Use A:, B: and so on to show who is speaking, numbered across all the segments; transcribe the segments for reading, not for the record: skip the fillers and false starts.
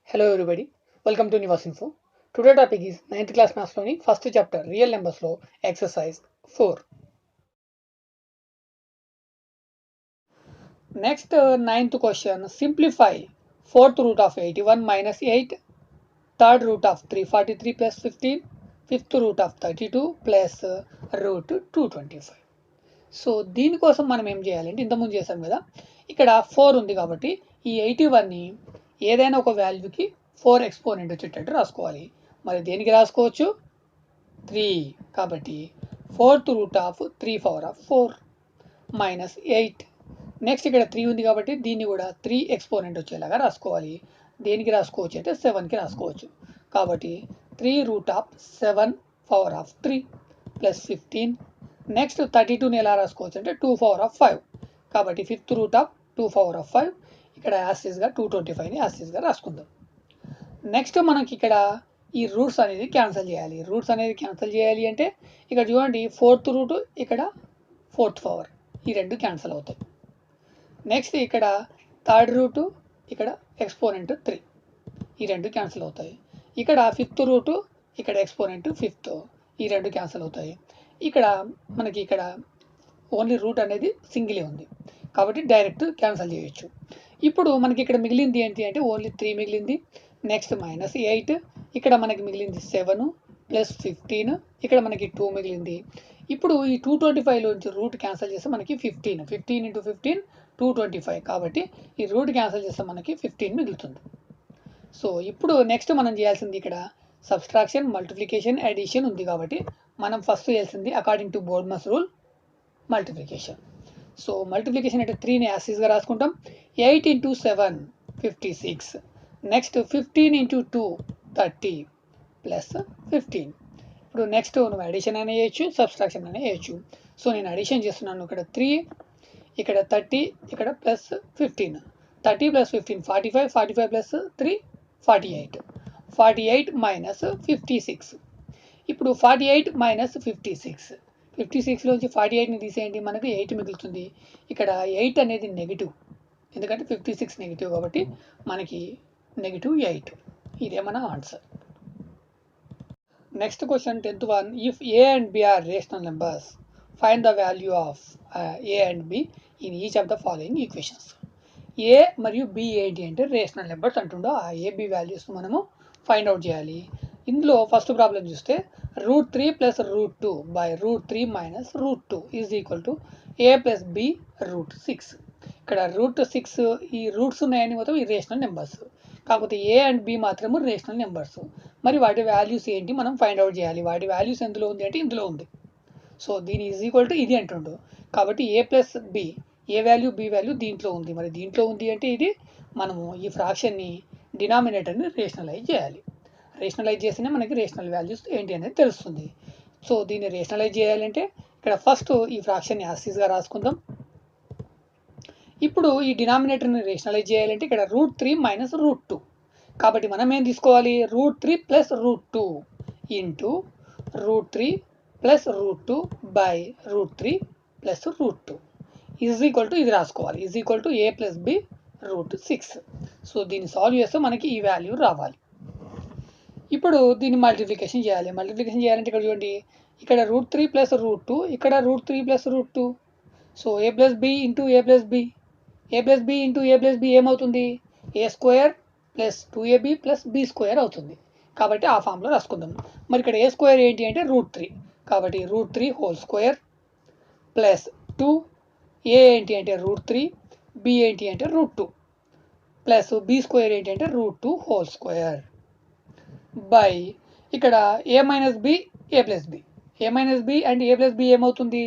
A: Hello everybody, welcome to Nivas Info. Today topic is 9th class maths loni first chapter real numbers lo exercise 4. Next 9th question, simplify 4th root of 81 minus 8, third root of 343 plus 15, fifth root of 32 plus root 225. So దీనికోసం మనం ఏం చేయాలంటే ఇంతకుముందు చేసాం కదా, ఇక్కడ 4 ఉంది కాబట్టి ఈ 81ని ఏదైనా ఒక వాల్యూకి 4 ఎక్స్పోనెంట్ వచ్చేటట్టు రాసుకోవాలి. మరి దేనికి రాసుకోవచ్చు? 3. కాబట్టి 4th root of 3 power of 4 minus 8. Next ఇక్కడ 3 ఉంది కాబట్టి దీన్ని కూడా 3 ఎక్స్పోనెంట్ వచ్చేలాగా రాసుకోవాలి. దేనికి రాసుకోవచ్చు అంటే 7కి రాసుకోవచ్చు. కాబట్టి 3 root of 7 power of 3 plus 15. Next 32ని ఎలా రాసుకోవచ్చు అంటే 2 పవర్ ఆఫ్ 5. కాబట్టి 5th root of 2 power of 5 ఇక్కడ యాసిస్గా 225ని యాసిస్గా రాసుకుందాం. నెక్స్ట్ మనకి ఇక్కడ ఈ రూట్స్ అనేది క్యాన్సిల్ చేయాలి. రూట్స్ అనేది క్యాన్సిల్ చేయాలి అంటే ఇక్కడ చూడండి 4th రూట్ ఇక్కడ 4th పవర్ ఈ రెండు క్యాన్సిల్ అవుతాయి. నెక్స్ట్ ఇక్కడ థర్డ్ రూట్ ఇక్కడ ఎక్స్పోనెంట్ 3 ఈ రెండు క్యాన్సిల్ అవుతాయి. ఇక్కడ 5th రూట్ ఇక్కడ ఎక్స్పోనెంట్ 5th ఈ రెండు క్యాన్సిల్ అవుతాయి. ఇక్కడ మనకి ఇక్కడ ఓన్లీ రూట్ అనేది సింగిలే ఉంది కాబట్టి డైరెక్ట్ క్యాన్సిల్ చేయొచ్చు. ఇప్పుడు మనకి ఇక్కడ మిగిలింది ఏంటి అంటే ఓన్లీ 3 మిగిలింది. నెక్స్ట్ మైనస్ 8, ఇక్కడ మనకి మిగిలింది 7 ప్లస్ 15, ఇక్కడ మనకి 2 మిగిలింది. ఇప్పుడు ఈ 225లోంచి రూట్ క్యాన్సిల్ చేస్తే మనకి 15 × 15 225 కాబట్టి ఈ రూట్ క్యాన్సిల్ చేస్తే మనకి 15 మిగులుతుంది. సో ఇప్పుడు నెక్స్ట్ మనం చేయాల్సింది ఇక్కడ సబ్స్ట్రాక్షన్, మల్టిప్లికేషన్, అడిషన్ ఉంది కాబట్టి మనం ఫస్ట్ చేయాల్సింది according to BODMAS rule multiplication. So multiplication అంటే 3ని యాసిస్గా రాసుకుంటాం. 8 × 7 56, నెక్స్ట్ 15 × 2 30 ప్లస్ 15. ఇప్పుడు నెక్స్ట్ నువ్వు అడిషన్ అనే చేయొచ్చు, సబ్స్ట్రాక్షన్ అనే చేయొచ్చు. సో నేను అడిషన్ చేస్తున్నాను. ఇక్కడ 3, ఇక్కడ 30, ఇక్కడ ప్లస్ 15. 30 plus 15 45, 45 plus 3 48, 48 minus 56. ఇప్పుడు 48 మైనస్ 56, 56లోంచి 48ని తీసేయండి, మనకు 8 మిగులుతుంది. ఇక్కడ 8 అనేది నెగిటివ్, ఎందుకంటే 56 నెగిటివ్ కాబట్టి మనకి -8. ఇదే మన answer. Next question 10th one, if a and b are rational numbers, find the value of a and b in each of the following equations. a మరియు b ఏంటి అంటే రేషనల్ నెంబర్స్ అంటుండో ఆ A B values మనము find out చేయాలి. ఇందులో first problem చూస్తే √3 plus √2 by √3 minus √2 is equal to a plus b √6. ఇక్కడ √6 ఈ రూట్స్ ఉన్నాయని మొత్తం ఈ రేషనల్ నెంబర్స్, కాకపోతే ఏ అండ్ బి మాత్రము రేషనల్ నెంబర్స్. మరి వాటి వాల్యూస్ ఏంటి మనం ఫైండ్ అవుట్ చేయాలి. వాటి వాల్యూస్ ఎందులో ఉంది అంటే ఇందులో ఉంది. సో దీని ఈజ్ ఈక్వల్ టు ఇది అంటుండు కాబట్టి ఏ ప్లస్ బి, ఏ వాల్యూ బి వాల్యూ దీంట్లో ఉంది. మరి దీంట్లో ఉంది అంటే ఇది మనము ఈ ఫ్రాక్షన్ని డినామినేటర్ని రేషనలైజ్ చేయాలి. రేషనలైజ్ చేస్తేనే మనకి రేషనల్ వాల్యూస్ ఏంటి అనేది తెలుస్తుంది. సో దీన్ని రేషనలైజ్ చేయాలంటే ఇక్కడ ఫస్ట్ ఈ ఫ్రాక్షన్ని యాసిస్గా రాసుకుందాం. ఇప్పుడు ఈ డినామినేటర్ని రేషనలైజ్ చేయాలంటే ఇక్కడ √3 మైనస్ √2 కాబట్టి మనం ఏం తీసుకోవాలి, √3 plus √2 into √3 plus √2 by √3 plus √2 is equal to ఇది రాసుకోవాలి, is equal to a plus b √6. So దీన్ని సాల్వ్ చేస్తే మనకి ఈ వాల్యూ రావాలి. ఇప్పుడు దీన్ని మల్టిప్లికేషన్ చేయాలి. మల్టిప్లికేషన్ చేయాలంటే ఇక్కడ చూడండి, ఇక్కడ √3 ప్లస్ √2, ఇక్కడ √3 plus √2. So a plus b into a plus b, a plus b into a plus b ఏమవుతుంది, a² plus 2ab plus b² అవుతుంది. కాబట్టి ఆ ఫామ్లో రాసుకుందాం. మరి ఇక్కడ a² ఏంటి అంటే √3 కాబట్టి √3 హోల్ స్క్వేర్ ప్లస్ 2, a ఏంటి అంటే √3, b ఏంటి అంటే √2 ప్లస్ b² ఏంటి అంటే √2 హోల్ స్క్వేర్ బై ఇక్కడ a minus b a plus b, a minus b and a plus b ఏమవుతుంది,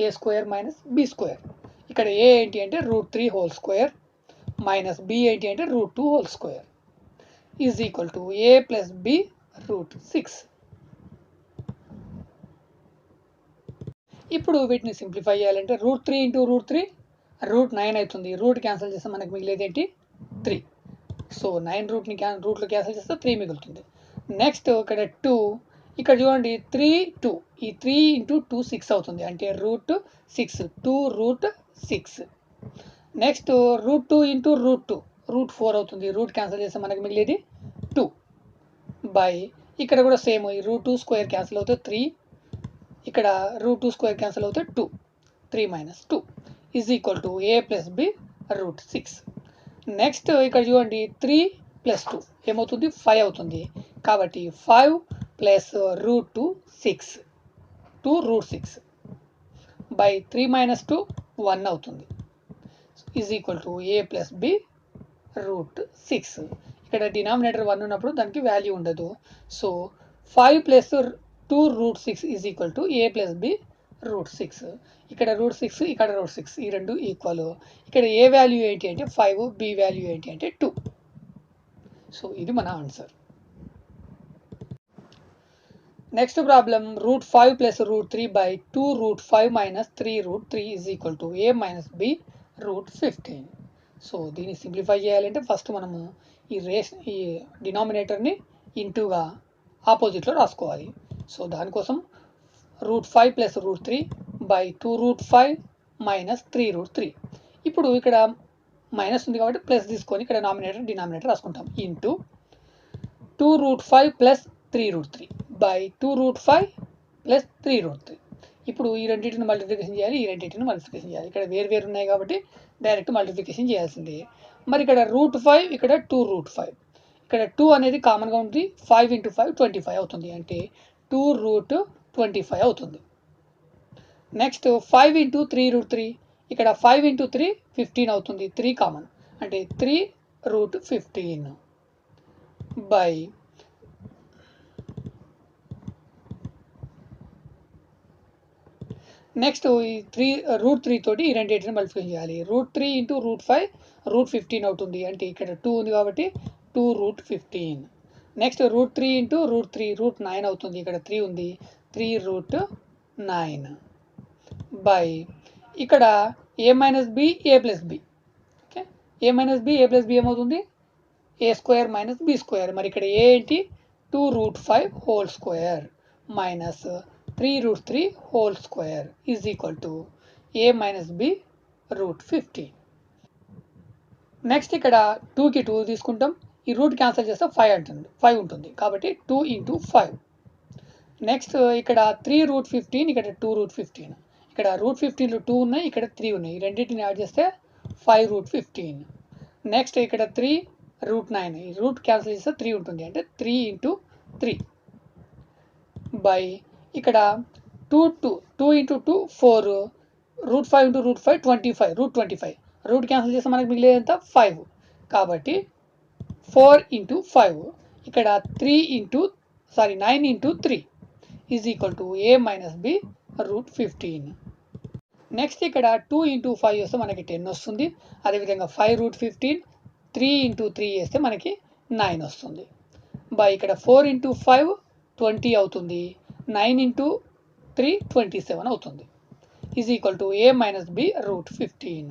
A: a² మైనస్ b². ఇక్కడ a ఏంటి అంటే √3 హోల్ స్క్వేర్ మైనస్ b ఏంటి అంటే √2 whole square is equal to a plus b √6. ఇప్పుడు వీటిని simplify చేయాలంటే √3 ఇంటూ √3 √9 అవుతుంది. రూట్ క్యాన్సిల్ చేస్తే మనకు మిగిలేది ఏంటి 3. సో 9 రూట్లు క్యాన్సిల్ చేస్తే 3 మిగులుతుంది. నెక్స్ట్ ఇక్కడ 2, ఇక్కడ చూడండి 3 2, ఈ 3 ఇంటూ 2 6 అవుతుంది అంటే √6, 2√6. నెక్స్ట్ √2 ఇంటూ √2 √4 అవుతుంది. రూట్ క్యాన్సిల్ చేస్తే మనకి మిగిలేది బై ఇక్కడ కూడా సేమ్ ఈ రూట్ 2 స్క్వేర్ క్యాన్సిల్ అవుతే 3, ఇక్కడ రూట్ 2 స్క్వేర్ క్యాన్సిల్ అవుతే 2, 3 minus 2 is equal to A plus B root 6. Next ఇక్కడ చూడండి 3 ప్లస్ 2 ఏమవుతుంది 5 అవుతుంది. కాబట్టి 5 plus root 2 6, 2 root 6 by 3 minus 2 1 అవుతుంది is equal to A plus B root 6. ఇక్కడ డినామినేటర్ 1 ఉన్నప్పుడు దానికి వాల్యూ ఉండదు. So 5 plus 2 root 6 is equal to A plus B root 6. ఇక్కడ రూట్ 6 ఇక్కడ రూట్ 6 ఈ రెండు ఈక్వల్. ఇక్కడ ఏ వాల్యూ ఏంటి అంటే 5, బి వాల్యూ ఏంటి అంటే 2. సో ఇది మన answer. Next problem root 5 plus root 3 by 2 root 5 minus 3 root 3 is equal to A minus B root 15. So దీన్ని సింప్లిఫై చేయాలంటే ఫస్ట్ మనము ఈ డినామినేటర్ని ఇంటూగా ఆపోజిట్లో రాసుకోవాలి. సో దానికోసం root 5 plus root 3 by 2 root 5 minus 3 root 3. ఇప్పుడు ఇక్కడ మైనస్ ఉంది కాబట్టి ప్లస్ తీసుకొని ఇక్కడ డినామినేటర్ రాసుకుంటాం. Into 2 root 5 plus 3 root 3 by 2 root 5 plus 3 root 3. ఇప్పుడు ఈ రెండింటిని మల్టిప్లికేషన్ చేయాలి, ఈ రెండింటిని మల్టిప్లికేషన్ చేయాలి. ఇక్కడ వేరు ఉన్నాయి కాబట్టి డైరెక్ట్ మల్టిప్లికేషన్ చేయాల్సిందే. మరి ఇక్కడ రూట్ 5, ఇక్కడ 2 రూట్ 5, ఇక్కడ 2 అనేది కామన్గా ఉంది. 5 ఇంటూ 5 25 అవుతుంది, అంటే 2 రూట్ 25 అవుతుంది. నెక్స్ట్ 5 ఇంటూ 3 రూట్ 3, ఇక్కడ 5 ఇంటూ 3 15 అవుతుంది, 3 కామన్ అంటే 3 రూట్ 15 బై నెక్స్ట్ ఈ రూట్ 3 తోటి ఈ రెండింటిని మల్టిప్లై చేయాలి. రూట్ 3 ఇంటూ రూట్ 5 రూట్ 15 అవుతుంది, అంటే ఇక్కడ 2 ఉంది కాబట్టి 2 root 15. Next root 3 into root 3 root 9 అవుతుంది, ఇక్కడ 3 ఉంది, 3 రూట్ 9 బై ఇక్కడ A minus B A plus B. Okay, A minus B A plus B ఏమవుతుంది A square minus B square. మరి ఇక్కడ ఏ ఏంటి 2 root 5 whole square minus 3 root 3 whole square is equal to A minus B root 15. Next ఇక్కడ 2కి 2 తీసుకుంటాం, ఈ route cancel చేస్తే 5 ఉంటుంది కాబట్టి 2 ఇంటూ 5. నెక్స్ట్ ఇక్కడ 3 రూట్ 15, ఇక్కడ 2 రూట్ 15, ఇక్కడ రూట్ 15లో 2 ఉన్నాయి, ఇక్కడ 3 ఉన్నాయి, ఈ రెండింటిని యాడ్ చేస్తే 5 రూట్ 15. నెక్స్ట్ ఇక్కడ 3 రూట్ 9, ఈ రూట్ క్యాన్సిల్ చేస్తే 3 ఉంటుంది, అంటే 3 ఇంటూ 3 బై ఇక్కడ 2 into 2 4 root 5 into root 5 25 root 25, root cancel చేస్తే మనకి మిగిలేదంత 5 కాబట్టి 4 ఇంటూ 5, ఇక్కడ 9 into 3 is equal to A minus B root 15. Next ఇక్కడ 2 ఇంటూ 5 వేస్తే మనకి 10 వస్తుంది. అదేవిధంగా 5 రూట్ 15, 3 ఇంటూ 3 వేస్తే మనకి 9 వస్తుంది. బై ఇక్కడ 4 ఇంటూ 5 20 అవుతుంది, 9 ఇంటూ 3 27 అవుతుంది is equal to A minus B root 15.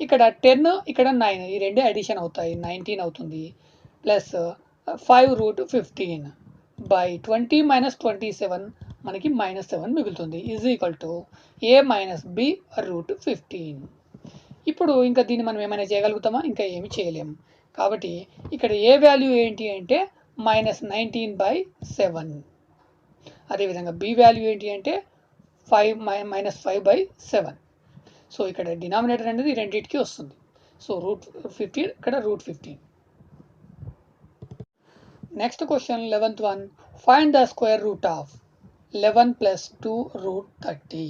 A: ఇక్కడ 10 ఇక్కడ 9 ఈ రెండు అడిషన్ అవుతాయి, 19 అవుతుంది, ప్లస్ 5 రూట్ 15 బై 20 మైనస్ 27 మనకి -7 మిగులుతుంది is equal to A minus B root 15. ఇప్పుడు ఇంకా దీన్ని మనం ఏమైనా చేయగలుగుతామా? ఇంకా ఏమి చేయలేము. కాబట్టి ఇక్కడ ఏ వాల్యూ ఏంటి అంటే -19/7. అదేవిధంగా బి వాల్యూ ఏంటి అంటే -5/7. సో ఇక్కడ డినామినేటర్ అనేది రెండింటికి వస్తుంది. సో రూట్ 15 ఇక్కడ root 15. Next question 11th one, find the square root of 11 plus 2 root 30.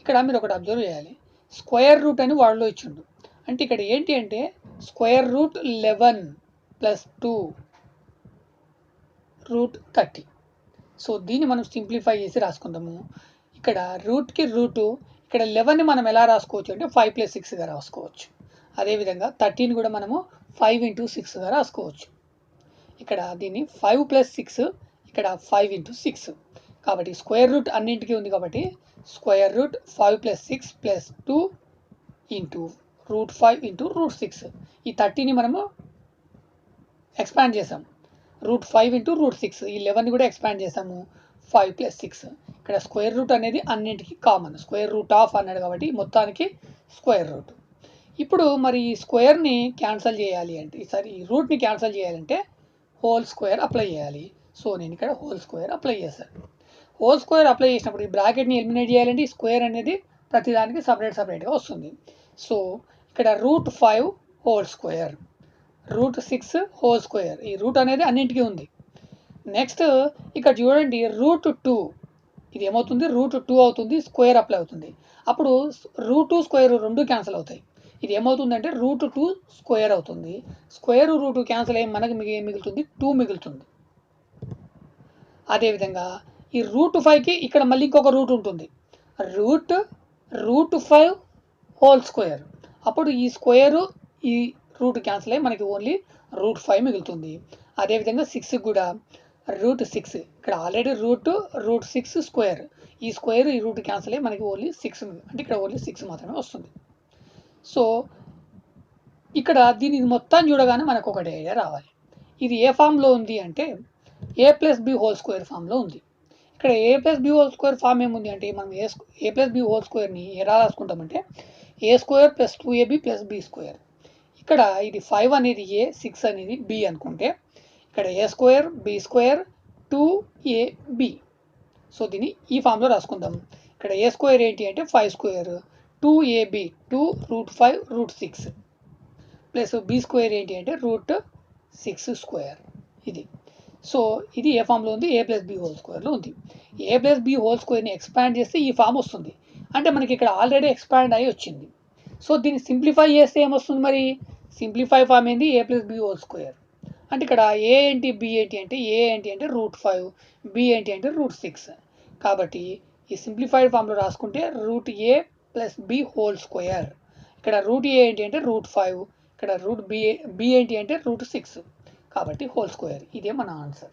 A: ఇక్కడ మీరు ఒకటి అబ్జర్వ్ చేయాలి, స్క్వేర్ రూట్ అని వాళ్ళలో ఇచ్చిండు, అంటే ఇక్కడ ఏంటి అంటే square root 11 plus 2 root 30. So దీన్ని మనం సింప్లిఫై చేసి రాసుకుందాము. ఇక్కడ రూట్కి రూటు, ఇక్కడ 11ని మనం ఎలా రాసుకోవచ్చు అంటే 5 + 6గా రాసుకోవచ్చు. అదేవిధంగా 30ని కూడా మనము 5 × 6గా రాసుకోవచ్చు. ఇక్కడ దీన్ని 5 + 6, ఇక్కడ 5 × 6. కాబట్టి స్క్వేర్ రూట్ అన్నింటికి ఉంది కాబట్టి square root 5 + 6 + 2 into root 5 into route 6. ఈ 30ని మనము ఎక్స్పాండ్ చేసాము, రూట్ 5 ఇంటూ రూట్ 6. ఈ 11ని కూడా ఎక్స్పాండ్ చేసాము, 5 + 6. ఇక్కడ స్క్వేర్ రూట్ అనేది అన్నింటికి కామన్, స్క్వేర్ రూట్ ఆఫ్ అన్నాడు కాబట్టి మొత్తానికి స్క్వేర్ రూట్. ఇప్పుడు మరి ఈ స్క్వేర్ని క్యాన్సిల్ చేయాలి అంటే, ఈసారి ఈ రూట్ని క్యాన్సిల్ చేయాలంటే హోల్ స్క్వేర్ అప్లై చేయాలి. సో నేను ఇక్కడ హోల్ స్క్వేర్ అప్లై చేశాను. హోల్ స్క్వేర్ అప్లై చేసినప్పుడు ఈ బ్రాకెట్ని ఎలిమినేట్ చేయాలంటే ఈ స్క్వేర్ అనేది ప్రతిదానికి సపరేట్గా వస్తుంది. సో ఇక్కడ √5 హోల్ స్క్వేర్, √6 హోల్ స్క్వేర్, ఈ రూట్ అనేది అన్నింటికీ ఉంది. నెక్స్ట్ ఇక్కడ చూడండి √2, ఇది ఏమవుతుంది √2 అవుతుంది, స్క్వేర్ అప్లై అవుతుంది. అప్పుడు √2 స్క్వేర్ రెండు క్యాన్సిల్ అవుతాయి. ఇది ఏమవుతుందంటే √2 స్క్వేర్ అవుతుంది. స్క్వేర్ √2 క్యాన్సిల్ అయ్యి మనకి మిగులుతుంది 2 మిగులుతుంది. అదేవిధంగా ఈ √5కి ఇక్కడ మళ్ళీ ఇంకొక రూట్ ఉంటుంది, √5 హోల్ స్క్వేర్. అప్పుడు ఈ స్క్వేరు ఈ రూట్ క్యాన్సిల్ అయ్యి మనకి ఓన్లీ √5 మిగులుతుంది. అదేవిధంగా 6కి కూడా √6, ఇక్కడ ఆల్రెడీ √6 స్క్వేర్, ఈ స్క్వేర్ ఈ రూట్ క్యాన్సిల్ అయ్యి మనకి ఓన్లీ 6, అంటే ఇక్కడ ఓన్లీ 6 మాత్రమే వస్తుంది. సో ఇక్కడ దీని మొత్తం చూడగానే మనకు ఒకటి ఐడియా రావాలి, ఇది ఏ ఫామ్లో ఉంది అంటే a+b హోల్ స్క్వేర్ ఫామ్లో ఉంది. ఇక్కడ a+b హోల్ స్క్వేర్ ఫామ్ ఏముంది అంటే మనం a+b హోల్ స్క్వేర్ని ఎలా రాసుకుంటామంటే a² + 2ab + b². ఇక్కడ ఇది 5 అనేది a, 6 అనేది b అనుకుంటే ఇక్కడ a² b² 2ab. సో దీన్ని ఈ ఫామ్లో రాసుకుందాం. ఇక్కడ a² ఏంటి అంటే 5², 2ab 2√5 √6 ప్లస్ b² ఏంటి అంటే √6². ఇది సో ఇది ఏ ఫామ్లో ఉంది, a+b హోల్ స్క్వేర్లో ఉంది. a+b హోల్ స్క్వేర్ని ఎక్స్పాండ్ చేస్తే ఈ ఫామ్ వస్తుంది, అంటే మనకి ఇక్కడ ఆల్రెడీ ఎక్స్పాండ్ అయ్యి వచ్చింది. సో దీన్ని సింప్లిఫై చేస్తే ఏమొస్తుంది మరి, సింప్లిఫై ఫామ్ ఏంది a+b హోల్ స్క్వేర్. అంటే ఇక్కడ a ఏంటి b ఏంటి అంటే a ఏంటి అంటే √5, b ఏంటి అంటే √6. కాబట్టి ఈ సింప్లిఫైడ్ ఫామ్లో రాసుకుంటే √a + b హోల్ స్క్వేర్. ఇక్కడ √a ఏంటి అంటే √5, ఇక్కడ b ఏంటి అంటే √6, కాబట్టి హోల్ స్క్వేర్. ఇదే మన ఆన్సర్.